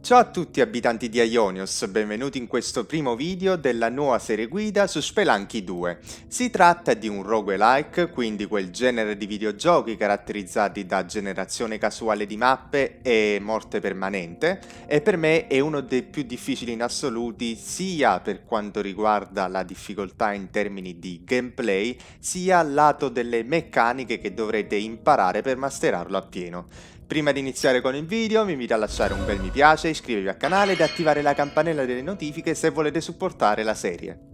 Ciao a tutti abitanti di Aionios, benvenuti in questo primo video della nuova serie guida su Spelunky 2. Si tratta di un roguelike, quindi quel genere di videogiochi caratterizzati da generazione casuale di mappe e morte permanente, e per me è uno dei più difficili in assoluti sia per quanto riguarda la difficoltà in termini di gameplay, sia al lato delle meccaniche che dovrete imparare per masterarlo appieno. Prima di iniziare con il video vi invito a lasciare un bel mi piace, iscrivervi al canale ed attivare la campanella delle notifiche se volete supportare la serie.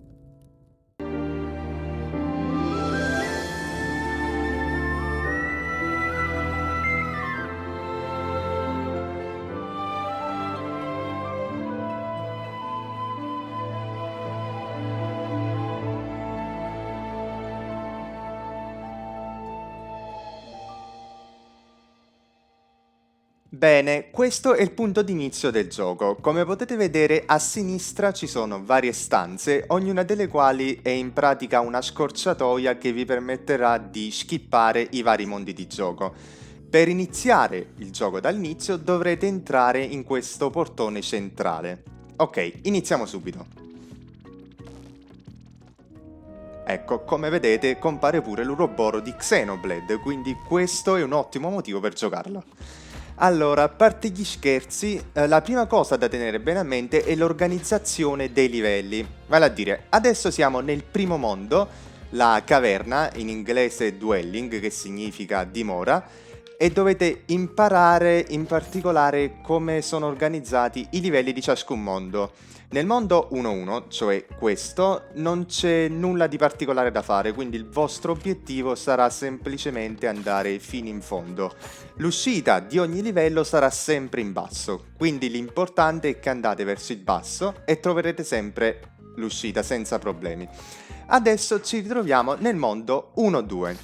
Bene, questo è il punto d'inizio del gioco. Come potete vedere a sinistra ci sono varie stanze, ognuna delle quali è in pratica una scorciatoia che vi permetterà di skippare i vari mondi di gioco. Per iniziare il gioco dall'inizio dovrete entrare in questo portone centrale. Ok, iniziamo subito. Ecco, come vedete compare pure l'Uroboro di Xenoblade, quindi questo è un ottimo motivo per giocarlo. Allora, a parte gli scherzi, la prima cosa da tenere bene a mente è l'organizzazione dei livelli. Vale a dire, adesso siamo nel primo mondo, la caverna, in inglese dwelling, che significa dimora, e dovete imparare in particolare come sono organizzati i livelli di ciascun mondo. Nel mondo 1-1, cioè questo, non c'è nulla di particolare da fare, quindi il vostro obiettivo sarà semplicemente andare fino in fondo. L'uscita di ogni livello sarà sempre in basso, quindi l'importante è che andate verso il basso e troverete sempre l'uscita senza problemi. Adesso ci ritroviamo nel mondo 1-2.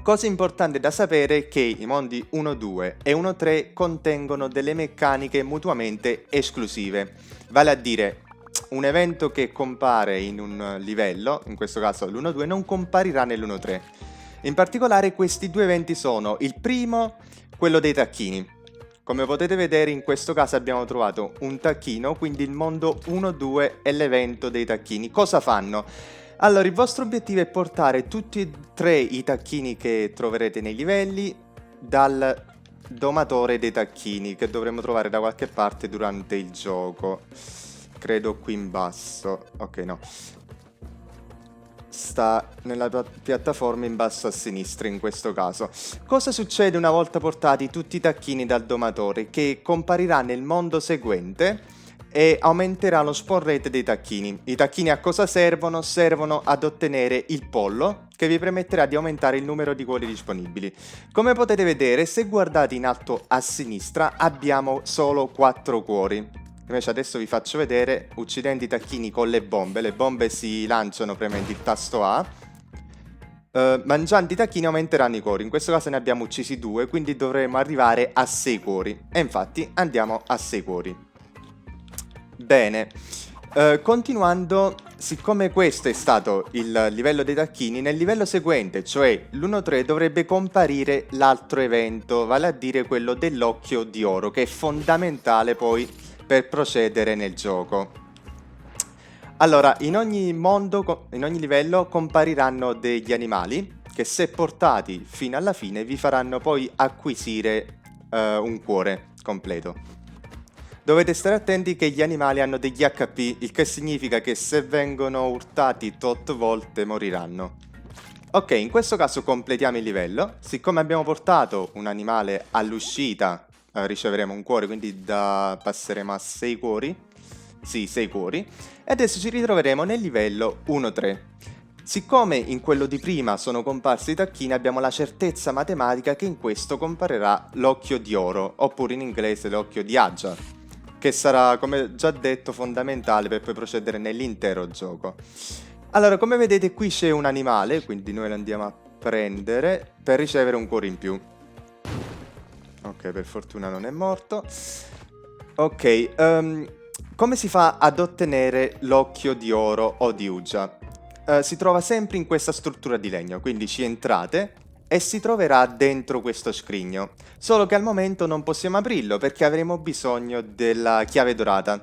Cosa importante da sapere è che i mondi 1-2 e 1-3 contengono delle meccaniche mutuamente esclusive, vale a dire un evento che compare in un livello, in questo caso l'1-2, non comparirà nell'1-3. In particolare questi due eventi sono il primo, quello dei tacchini. Come potete vedere in questo caso abbiamo trovato un tacchino, quindi il mondo 1-2 è l'evento dei tacchini. Cosa fanno? Allora, il vostro obiettivo è portare tutti e tre i tacchini che troverete nei livelli dal domatore dei tacchini, che dovremo trovare da qualche parte durante il gioco. Credo qui in basso. Ok, no. Sta nella piattaforma in basso a sinistra in questo caso. Cosa succede una volta portati tutti i tacchini dal domatore? Che comparirà nel mondo seguente e aumenterà lo spawn rate dei tacchini. I tacchini a cosa servono? Servono ad ottenere il pollo, che vi permetterà di aumentare il numero di cuori disponibili. Come potete vedere, se guardate in alto a sinistra abbiamo solo 4 cuori. Invece adesso vi faccio vedere, uccidendo i tacchini con le bombe si lanciano premendo il tasto A. Mangiando i tacchini aumenteranno i cuori, in questo caso ne abbiamo uccisi 2, quindi dovremo arrivare a 6 cuori. E infatti andiamo a 6 cuori. Bene, continuando, siccome questo è stato il livello dei tacchini, nel livello seguente, cioè l'1-3, dovrebbe comparire l'altro evento, vale a dire quello dell'occhio di oro, che è fondamentale poi per procedere nel gioco. Allora, in ogni mondo, in ogni livello compariranno degli animali che, se portati fino alla fine, vi faranno poi acquisire un cuore completo. Dovete stare attenti che gli animali hanno degli HP, il che significa che se vengono urtati tot volte moriranno. Ok, in questo caso completiamo il livello. Siccome abbiamo portato un animale all'uscita, riceveremo un cuore, quindi passeremo a 6 cuori. Sì, 6 cuori. E adesso ci ritroveremo nel livello 1-3. Siccome in quello di prima sono comparsi i tacchini, abbiamo la certezza matematica che in questo comparirà l'occhio di oro, oppure in inglese l'occhio di Aja, che sarà, come già detto, fondamentale per poi procedere nell'intero gioco. Allora, come vedete qui c'è un animale, quindi noi lo andiamo a prendere per ricevere un cuore in più. Ok, per fortuna non è morto. Ok, come si fa ad ottenere l'occhio di oro o di Uja? Si trova sempre in questa struttura di legno, quindi ci entrate, e si troverà dentro questo scrigno. Solo che al momento non possiamo aprirlo perché avremo bisogno della chiave dorata.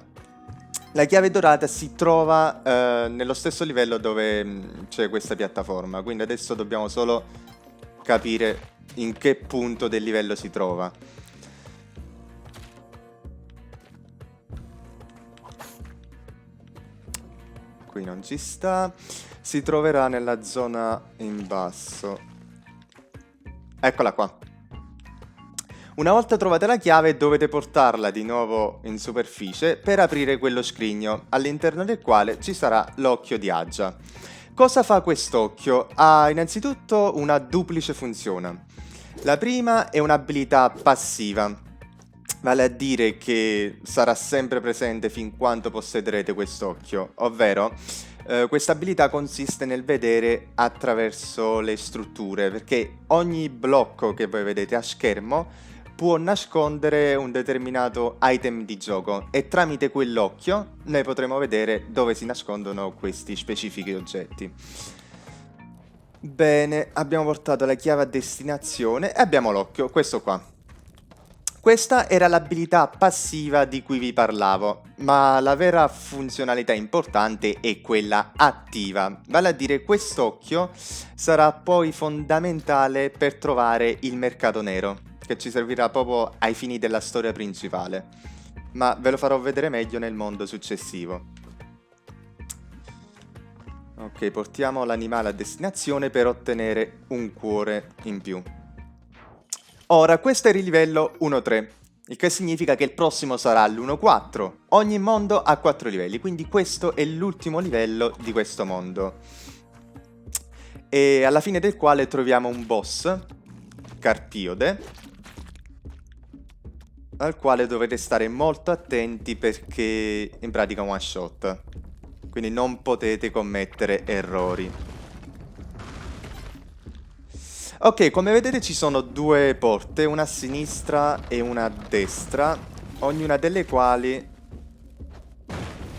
La chiave dorata si trova nello stesso livello dove c'è questa piattaforma, quindi adesso dobbiamo solo capire in che punto del livello si trova. Qui non ci sta. Si troverà nella zona in basso. Eccola qua. Una volta trovata la chiave dovete portarla di nuovo in superficie per aprire quello scrigno, all'interno del quale ci sarà l'occhio di Aggia. Cosa fa quest'occhio? Ha innanzitutto una duplice funzione. La prima è un'abilità passiva, vale a dire che sarà sempre presente fin quanto possederete quest'occhio, ovvero questa abilità consiste nel vedere attraverso le strutture, perché ogni blocco che voi vedete a schermo può nascondere un determinato item di gioco e tramite quell'occhio noi potremo vedere dove si nascondono questi specifici oggetti. Bene, abbiamo portato la chiave a destinazione e abbiamo l'occhio, questo qua. Questa era l'abilità passiva di cui vi parlavo, ma la vera funzionalità importante è quella attiva, vale a dire quest'occhio sarà poi fondamentale per trovare il mercato nero, che ci servirà proprio ai fini della storia principale, ma ve lo farò vedere meglio nel mondo successivo. Ok, portiamo l'animale a destinazione per ottenere un cuore in più. Ora, questo è il livello 1-3, il che significa che il prossimo sarà l'1-4. Ogni mondo ha 4 livelli, quindi questo è l'ultimo livello di questo mondo. E alla fine del quale troviamo un boss, Carpiode, al quale dovete stare molto attenti perché in pratica è un one shot. Quindi non potete commettere errori. Ok, come vedete ci sono due porte, una a sinistra e una a destra, ognuna delle quali...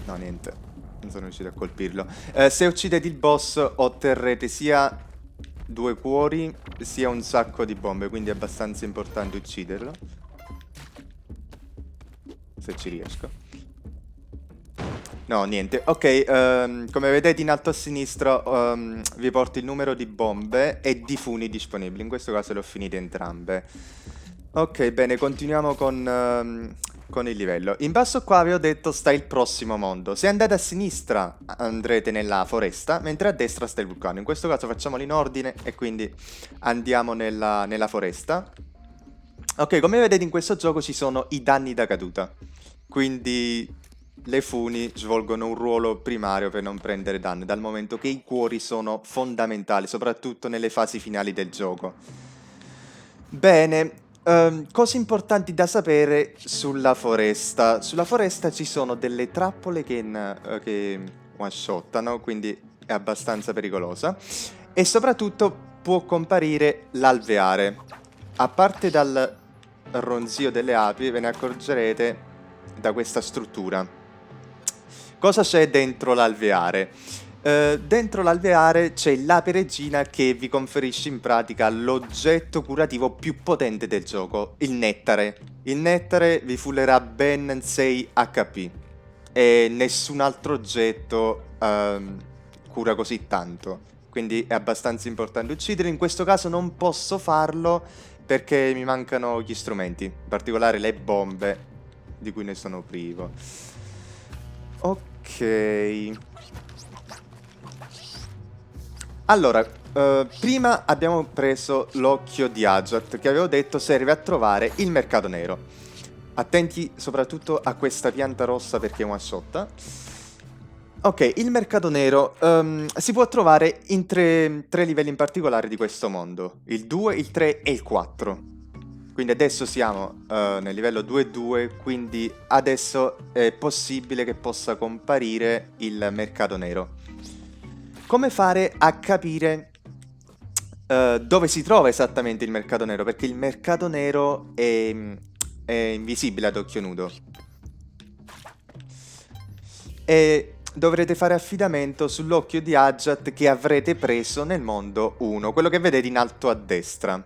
No, niente, non sono riuscito a colpirlo. Se uccidete il boss otterrete sia 2 cuori, sia un sacco di bombe, quindi è abbastanza importante ucciderlo. Se ci riesco. No, niente. Ok, come vedete in alto a sinistra vi porto il numero di bombe e di funi disponibili. In questo caso le ho finite entrambe. Ok, bene, continuiamo con il livello. In basso qua vi ho detto sta il prossimo mondo. Se andate a sinistra andrete nella foresta, mentre a destra sta il vulcano. In questo caso facciamolo in ordine e quindi andiamo nella foresta. Ok, come vedete in questo gioco ci sono i danni da caduta. Quindi... le funi svolgono un ruolo primario per non prendere danni, dal momento che i cuori sono fondamentali, soprattutto nelle fasi finali del gioco. Bene, cose importanti da sapere sulla foresta. Sulla foresta ci sono delle trappole che one-shottano, quindi è abbastanza pericolosa. E soprattutto può comparire l'alveare. A parte dal ronzio delle api, ve ne accorgerete da questa struttura. Cosa c'è dentro l'alveare? Dentro l'alveare c'è l'ape regina che vi conferisce in pratica l'oggetto curativo più potente del gioco, il nettare. Il nettare vi fullerà ben 6 HP e nessun altro oggetto cura così tanto, quindi è abbastanza importante uccidere. In questo caso non posso farlo perché mi mancano gli strumenti, in particolare le bombe di cui ne sono privo. Ok. Allora, prima abbiamo preso l'occhio di Agat, che avevo detto serve a trovare il mercato nero. Attenti soprattutto a questa pianta rossa perché è una shot. Ok, il mercato nero si può trovare in tre livelli in particolare di questo mondo. Il 2, il 3 e il 4. Quindi adesso siamo nel livello 2-2, quindi adesso è possibile che possa comparire il mercato nero. Come fare a capire dove si trova esattamente il mercato nero? Perché il mercato nero è invisibile ad occhio nudo. E dovrete fare affidamento sull'occhio di Agathe che avrete preso nel mondo 1, quello che vedete in alto a destra.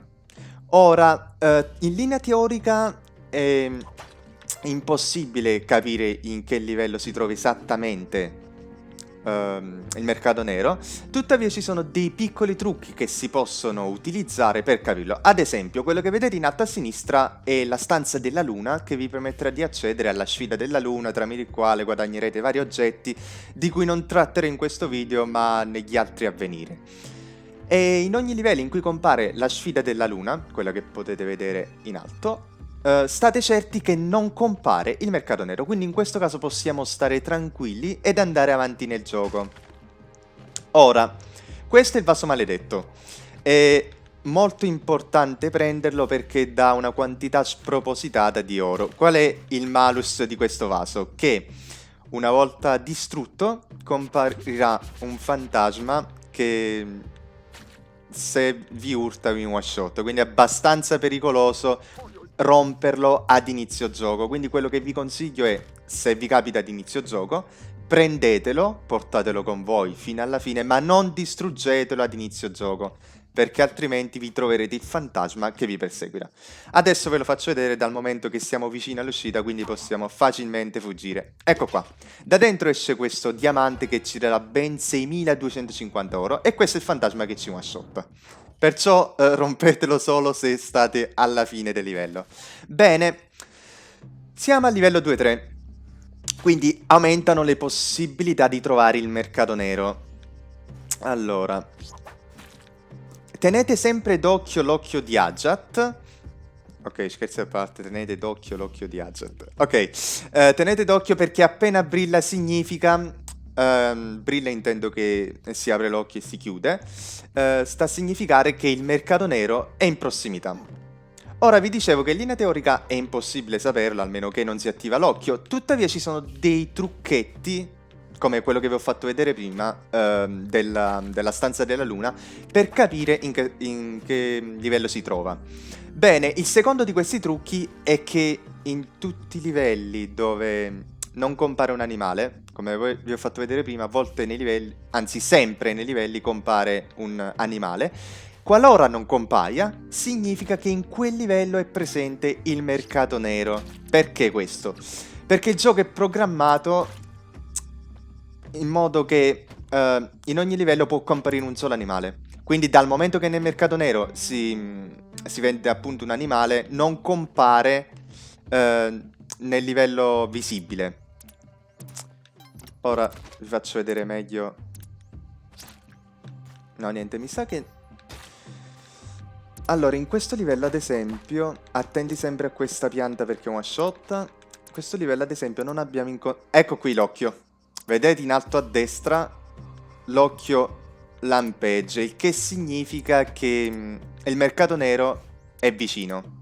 Ora, in linea teorica è impossibile capire in che livello si trova esattamente il mercato nero, tuttavia ci sono dei piccoli trucchi che si possono utilizzare per capirlo. Ad esempio, quello che vedete in alto a sinistra è la stanza della luna che vi permetterà di accedere alla sfida della luna, tramite il quale guadagnerete vari oggetti di cui non tratterò in questo video ma negli altri a venire. E in ogni livello in cui compare la sfida della luna, quella che potete vedere in alto, state certi che non compare il mercato nero, quindi in questo caso possiamo stare tranquilli ed andare avanti nel gioco. Ora, questo è il vaso maledetto. È molto importante prenderlo perché dà una quantità spropositata di oro. Qual è il malus di questo vaso? Che una volta distrutto comparirà un fantasma che se vi urta vi one shot, quindi è abbastanza pericoloso romperlo ad inizio gioco. Quindi quello che vi consiglio è, se vi capita ad inizio gioco, prendetelo, portatelo con voi fino alla fine, ma non distruggetelo ad inizio gioco, perché altrimenti vi troverete il fantasma che vi perseguirà. Adesso ve lo faccio vedere dal momento che siamo vicini all'uscita, quindi possiamo facilmente fuggire. Ecco qua, da dentro esce questo diamante che ci darà ben 6.250 oro e questo è il fantasma che ci one shot. Perciò rompetelo solo se state alla fine del livello. Bene, siamo al livello 2-3. Quindi aumentano le possibilità di trovare il mercato nero. Allora, tenete sempre d'occhio l'occhio di Agathe. Ok, scherzi a parte, tenete d'occhio l'occhio di Agathe. Ok, tenete d'occhio perché appena brilla significa... brilla intendo che si apre l'occhio e si chiude. Sta a significare che il mercato nero è in prossimità. Ora vi dicevo che in linea teorica è impossibile saperlo, almeno che non si attiva l'occhio, tuttavia ci sono dei trucchetti, come quello che vi ho fatto vedere prima, della stanza della luna, per capire in che livello si trova. Bene, il secondo di questi trucchi è che in tutti i livelli dove non compare un animale, come vi ho fatto vedere prima, a volte nei livelli, anzi sempre nei livelli compare un animale. Qualora non compaia, significa che in quel livello è presente il mercato nero. Perché questo? Perché il gioco è programmato in modo che in ogni livello può comparire un solo animale. Quindi dal momento che nel mercato nero si vende appunto un animale, non compare nel livello visibile. Ora vi faccio vedere meglio. No, niente, mi sa che... Allora, in questo livello, ad esempio, attendi sempre a questa pianta perché è una shot. In questo livello, ad esempio, non abbiamo ecco qui l'occhio. Vedete in alto a destra l'occhio lampeggia, il che significa che il mercato nero è vicino.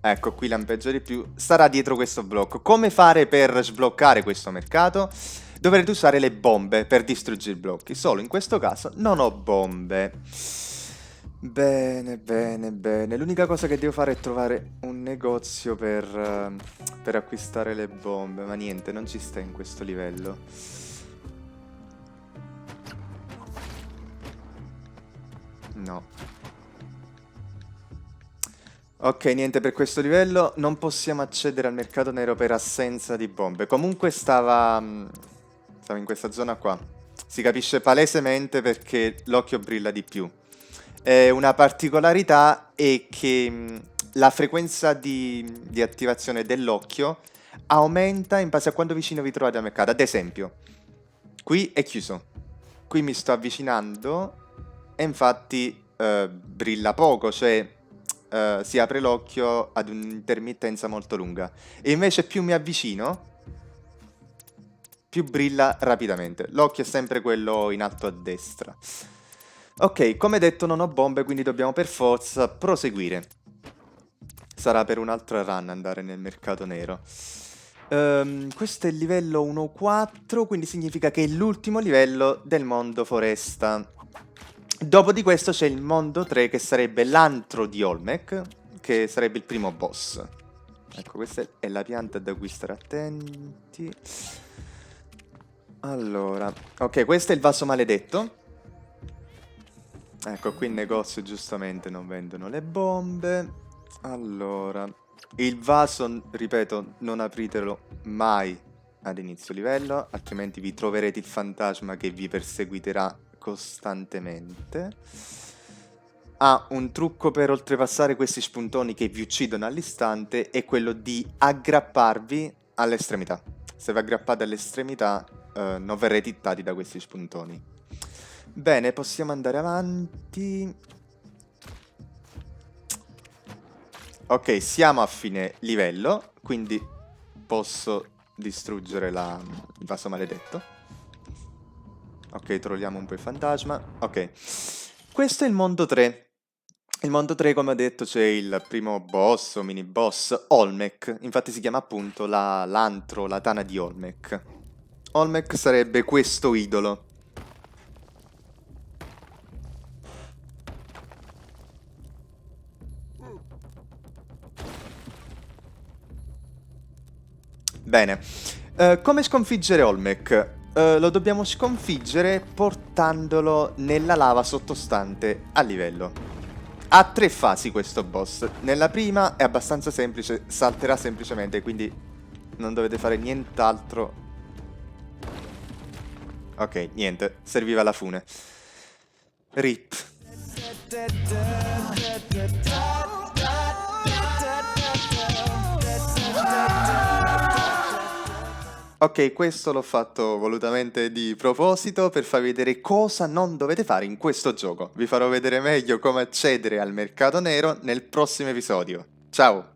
Ecco, qui lampeggia di più. Starà dietro questo blocco. Come fare per sbloccare questo mercato? Dovrete usare le bombe per distruggere i blocchi. Solo in questo caso non ho bombe. Bene, bene, bene. L'unica cosa che devo fare è trovare un negozio per acquistare le bombe. Ma niente, non ci sta in questo livello. No. Ok, niente, per questo livello non possiamo accedere al mercato nero per assenza di bombe. Comunque stava in questa zona qua. Si capisce palesemente perché l'occhio brilla di più. Una particolarità è che la frequenza di attivazione dell'occhio aumenta in base a quanto vicino vi trovate al mercato. Ad esempio, qui è chiuso. Qui mi sto avvicinando e infatti brilla poco, cioè si apre l'occhio ad un'intermittenza molto lunga. E invece più mi avvicino, più brilla rapidamente. L'occhio è sempre quello in alto a destra. Ok, come detto non ho bombe, quindi dobbiamo per forza proseguire. Sarà per un'altra run andare nel mercato nero. Questo è il livello 1-4, quindi significa che è l'ultimo livello del mondo foresta. Dopo di questo c'è il mondo 3, che sarebbe l'antro di Olmec, che sarebbe il primo boss. Ecco, questa è la pianta da cui stare attenti. Allora, ok, questo è il vaso maledetto. Ecco, qui in negozio giustamente non vendono le bombe. Allora, il vaso, ripeto, non apritelo mai ad inizio livello, altrimenti vi troverete il fantasma che vi perseguiterà costantemente. Ha un trucco per oltrepassare questi spuntoni che vi uccidono all'istante, è quello di aggrapparvi all'estremità. Se vi aggrappate all'estremità, non verrete hittati da questi spuntoni. Bene, possiamo andare avanti. Ok, siamo a fine livello, quindi posso distruggere il vaso maledetto. Ok, trolliamo un po' il fantasma. Ok, questo è il mondo 3. Il mondo 3, come ho detto, c'è il primo boss o mini boss, Olmec. Infatti si chiama appunto l'antro, la tana di Olmec. Olmec sarebbe questo idolo. Bene, come sconfiggere Olmec? Lo dobbiamo sconfiggere portandolo nella lava sottostante a livello. Ha 3 fasi questo boss. Nella prima è abbastanza semplice, salterà semplicemente, quindi non dovete fare nient'altro. Ok, niente, serviva la fune. RIP. Ok, questo l'ho fatto volutamente di proposito per farvi vedere cosa non dovete fare in questo gioco. Vi farò vedere meglio come accedere al mercato nero nel prossimo episodio. Ciao!